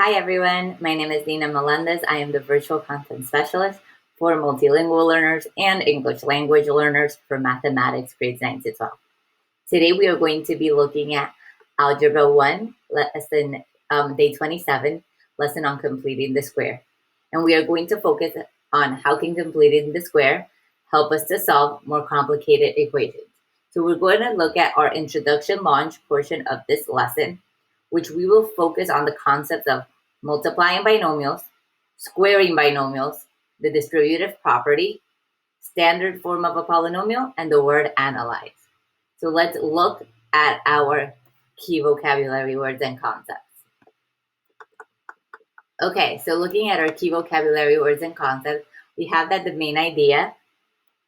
Hi everyone, my name is Nina Melendez. I am the Virtual Content Specialist for multilingual learners and English language learners for mathematics grades 9 to 12. Today we are going to be looking at Algebra 1, lesson day 27, lesson on completing the square. And we are going to focus on how can completing the square help us to solve more complicated equations. So we're going to look at our introduction launch portion of this lesson, which we will focus on the concepts of multiplying binomials, squaring binomials, the distributive property, standard form of a polynomial, and the word analyze. So let's look at our key vocabulary words and concepts. Okay, so looking at our key vocabulary words and concepts, we have that the main idea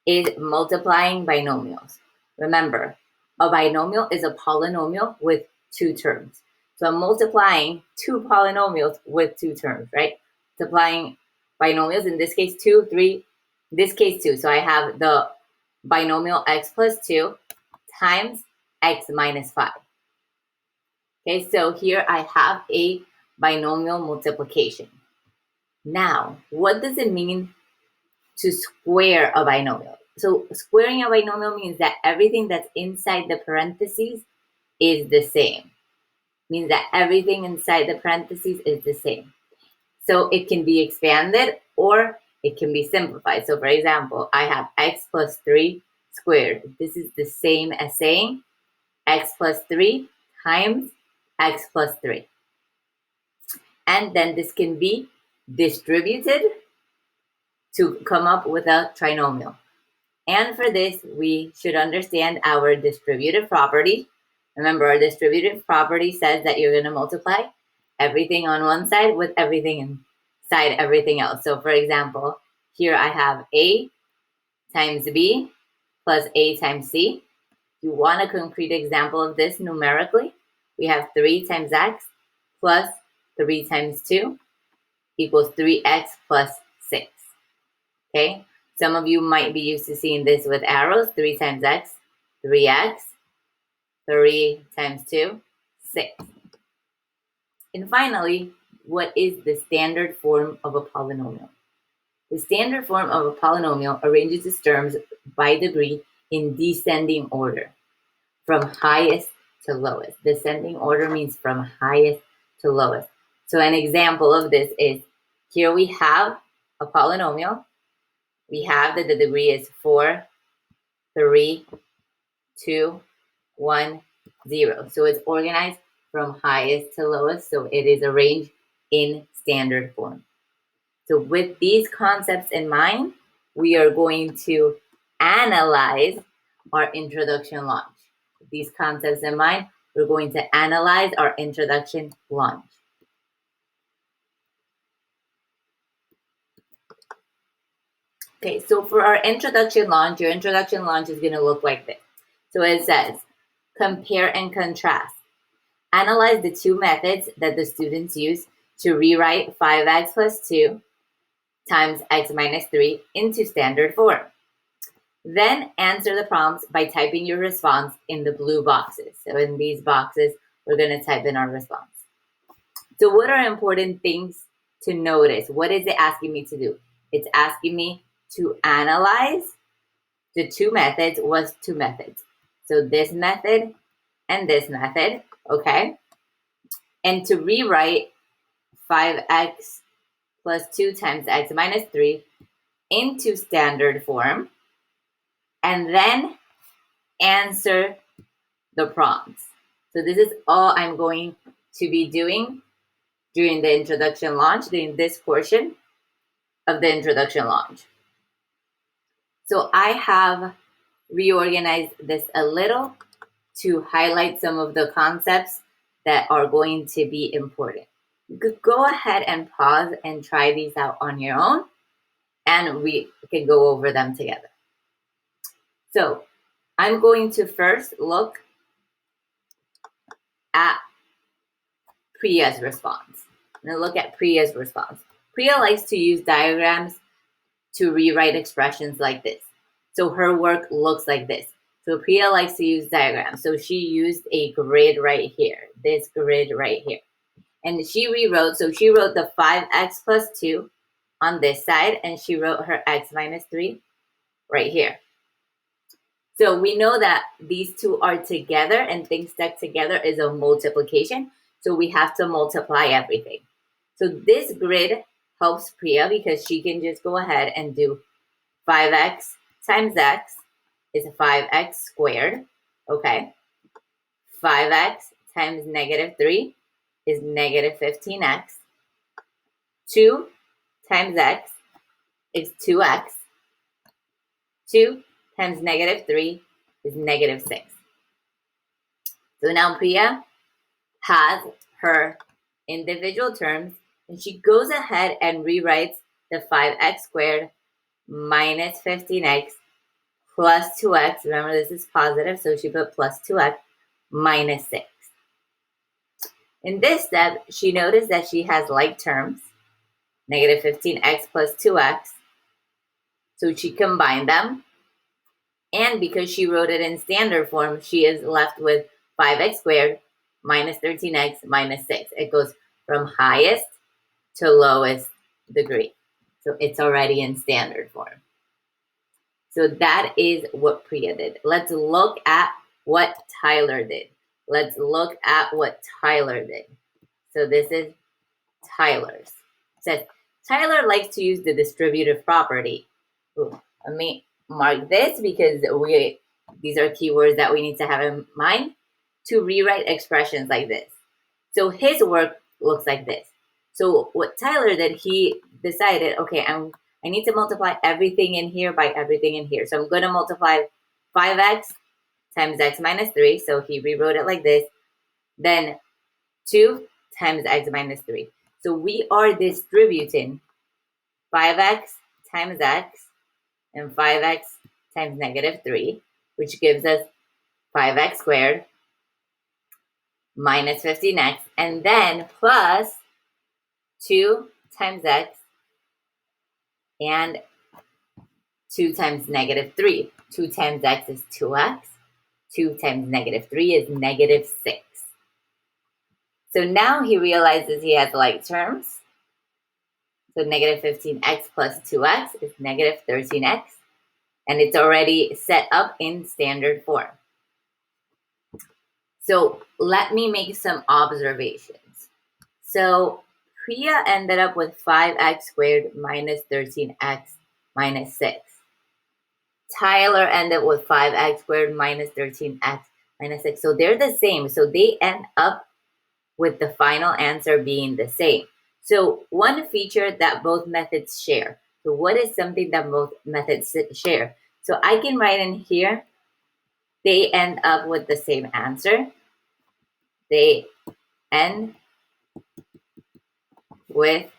is multiplying binomials. Remember, a binomial is a polynomial with two terms. So I'm multiplying two polynomials with two terms, right? Multiplying binomials, in this case 2, 3, this case 2. So I have the binomial x plus 2 times x minus 5. Okay, so here I have a binomial multiplication. Now, what does it mean to square a binomial? So squaring a binomial means that everything that's inside the parentheses is the same. Means that everything inside the parentheses is the same. So it can be expanded or it can be simplified. So for example, I have x plus 3 squared. This is the same as saying x plus 3 times x plus 3. And then this can be distributed to come up with a trinomial. And for this, we should understand our distributive property. Remember, our distributive property says that you're going to multiply everything on one side with everything inside everything else. So for example, here I have A times B plus A times C. If you want a concrete example of this numerically, we have 3 times x plus 3 times 2 equals 3x plus 6. Okay? Some of you might be used to seeing this with arrows. 3 times x, 3x, 3 times 2, 6. And finally, what is the standard form of a polynomial? The standard form of a polynomial arranges its terms by degree in descending order, from highest to lowest. Descending order means from highest to lowest. So an example of this is, here we have a polynomial. We have that the degree is 4, 3, 2, 1, 0. So it's organized from highest to lowest. So it is arranged in standard form. So with these concepts in mind, we are going to analyze our introduction launch. With these concepts in mind, we're going to analyze our introduction launch. Okay, so for our introduction launch, your introduction launch is going to look like this. So it says, compare and contrast. Analyze the two methods that the students use to rewrite 5x plus 2 times x minus 3 into standard form. Then answer the prompts by typing your response in the blue boxes. So in these boxes, we're going to type in our response. So what are important things to notice? What is it asking me to do? It's asking me to analyze the two methods. Was two methods. So this method and this method, okay? And to rewrite 5x plus 2 times x minus 3 into standard form, and then answer the prompts. So this is all I'm going to be doing during the introduction launch, during this portion of the introduction launch. So I have reorganized this a little to highlight some of the concepts that are going to be important. You could go ahead and pause and try these out on your own, and we can go over them together. So I'm going to first look at Priya's response. I'm going to look at Priya's response. Priya likes to use diagrams to rewrite expressions like this. So her work looks like this. So Priya likes to use diagrams. So she used a grid right here, this grid right here. And she rewrote, so she wrote the 5x plus 2 on this side, and she wrote her x minus 3 right here. So we know that these two are together, and things stuck together is a multiplication. So we have to multiply everything. So this grid helps Priya because she can just go ahead and do 5x times x is 5x squared, okay? 5x times negative 3 is negative 15x. 2 times x is 2x. 2 times negative 3 is negative 6. So now Priya has her individual terms, and she goes ahead and rewrites the 5x squared minus 15x plus 2x. Remember, this is positive, so she put plus 2x minus 6. In this step, she noticed that she has like terms, negative 15x plus 2x. So she combined them. And because she wrote it in standard form, she is left with 5x squared minus 13x minus 6. It goes from highest to lowest degree. So it's already in standard form. So that is what Priya did. Let's look at what Tyler did. Let's look at what Tyler did. So this is Tyler's. It says, Tyler likes to use the distributive property. Ooh, let me mark this because these are keywords that we need to have in mind to rewrite expressions like this. So his work looks like this. So what Tyler did, he decided, okay, I need to multiply everything in here by everything in here. So I'm going to multiply 5x times x minus 3. So he rewrote it like this. Then 2 times x minus 3. So we are distributing 5x times x and 5x times negative 3, which gives us 5x squared minus 15x, and then plus 2 times x and 2 times negative 3. 2 times x is 2x. 2 times negative 3 is negative 6. So now he realizes he has like terms. So negative 15x plus 2x is negative 13x. And it's already set up in standard form. So let me make some observations. So Priya ended up with 5x squared minus 13x minus 6. Tyler ended with 5x squared minus 13x minus 6. So they're the same. So they end up with the final answer being the same. So one feature that both methods share. So what is something that both methods share? So I can write in here, they end up with the same answer. They end with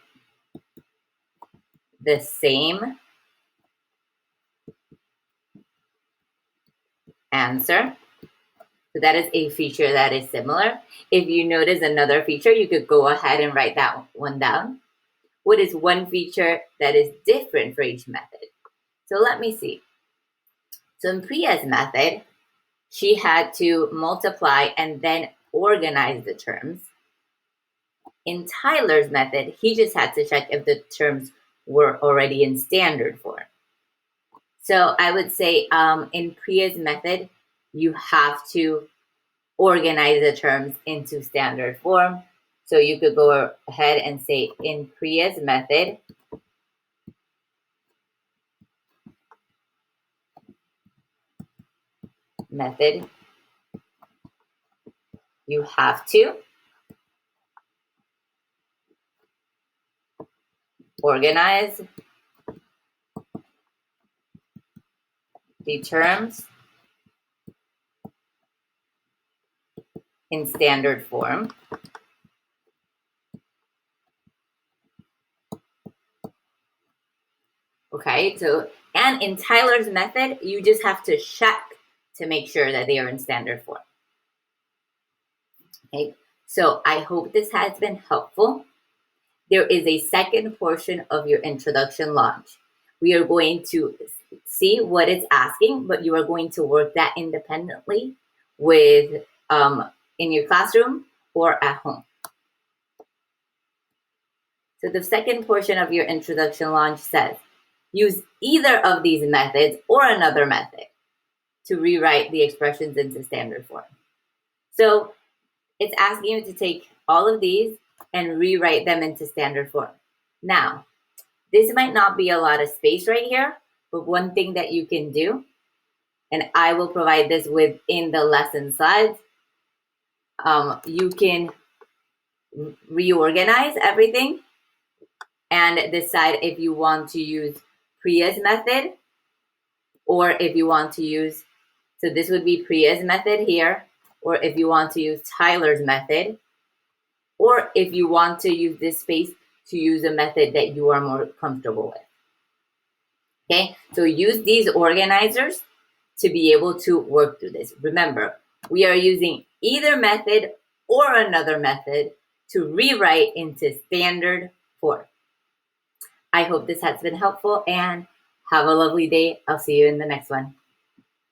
the same answer. So that is a feature that is similar. If you notice another feature, you could go ahead and write that one down. What is one feature that is different for each method? So let me see. So in Priya's method, she had to multiply and then organize the terms. In Tyler's method, he just had to check if the terms were already in standard form. So I would say in Priya's method, you have to organize the terms into standard form. So you could go ahead and say in Priya's method, you have to organize the terms in standard form. Okay, so, and in Tyler's method, you just have to check to make sure that they are in standard form. Okay, so I hope this has been helpful. There is a second portion of your introduction launch. We are going to see what it's asking, but you are going to work that independently with in your classroom or at home. So the second portion of your introduction launch says, use either of these methods or another method to rewrite the expressions into standard form. So it's asking you to take all of these and rewrite them into standard form. Now, this might not be a lot of space right here, but one thing that you can do, and I will provide this within the lesson slides, you can reorganize everything and decide if you want to use Priya's method or if you want to use, so this would be Priya's method here, or if you want to use Tyler's method, or if you want to use this space to use a method that you are more comfortable with. Okay, so use these organizers to be able to work through this. Remember, we are using either method or another method to rewrite into standard form. I hope this has been helpful and have a lovely day. I'll see you in the next one.